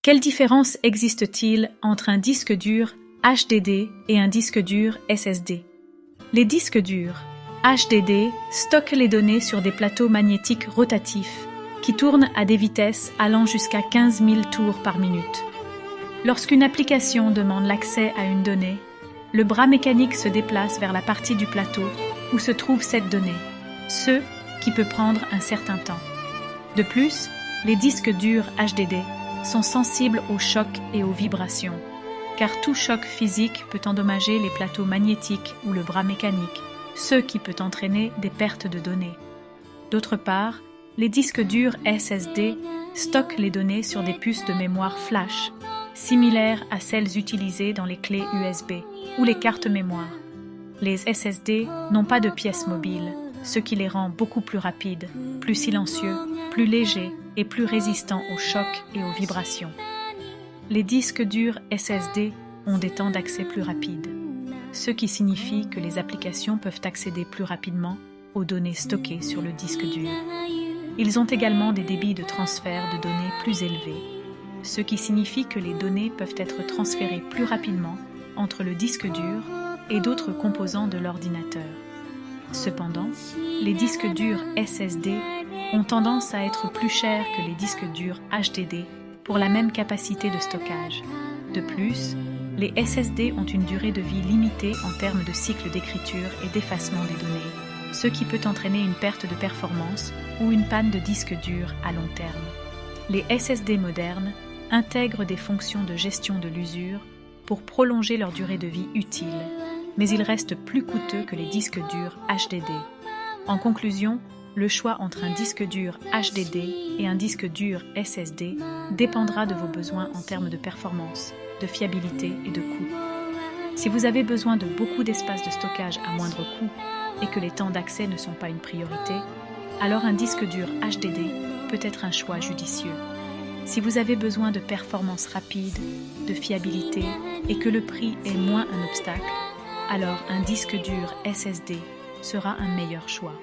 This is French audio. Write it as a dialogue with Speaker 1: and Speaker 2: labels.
Speaker 1: Quelle différence existe-t-il entre un disque dur HDD et un disque dur SSD? Les disques durs HDD stockent les données sur des plateaux magnétiques rotatifs qui tournent à des vitesses allant jusqu'à 15 000 tours par minute. Lorsqu'une application demande l'accès à une donnée, le bras mécanique se déplace vers la partie du plateau où se trouve cette donnée, ce qui peut prendre un certain temps. De plus, les disques durs HDD sont sensibles aux chocs et aux vibrations, car tout choc physique peut endommager les plateaux magnétiques ou le bras mécanique, ce qui peut entraîner des pertes de données. D'autre part, les disques durs SSD stockent les données sur des puces de mémoire flash, similaires à celles utilisées dans les clés USB ou les cartes mémoire. Les SSD n'ont pas de pièces mobiles, ce qui les rend beaucoup plus rapides, plus silencieux, plus légers et plus résistants aux chocs et aux vibrations. Les disques durs SSD ont des temps d'accès plus rapides, ce qui signifie que les applications peuvent accéder plus rapidement aux données stockées sur le disque dur. Ils ont également des débits de transfert de données plus élevés, ce qui signifie que les données peuvent être transférées plus rapidement entre le disque dur et d'autres composants de l'ordinateur. Cependant, les disques durs SSD ont tendance à être plus chers que les disques durs HDD pour la même capacité de stockage. De plus, les SSD ont une durée de vie limitée en termes de cycle d'écriture et d'effacement des données, ce qui peut entraîner une perte de performance ou une panne de disque dur à long terme. Les SSD modernes intègrent des fonctions de gestion de l'usure pour prolonger leur durée de vie utile, mais ils restent plus coûteux que les disques durs HDD. En conclusion, le choix entre un disque dur HDD et un disque dur SSD dépendra de vos besoins en termes de performance, de fiabilité et de coût. Si vous avez besoin de beaucoup d'espace de stockage à moindre coût et que les temps d'accès ne sont pas une priorité, alors un disque dur HDD peut être un choix judicieux. Si vous avez besoin de performances rapides, de fiabilité et que le prix est moins un obstacle, alors un disque dur SSD sera un meilleur choix.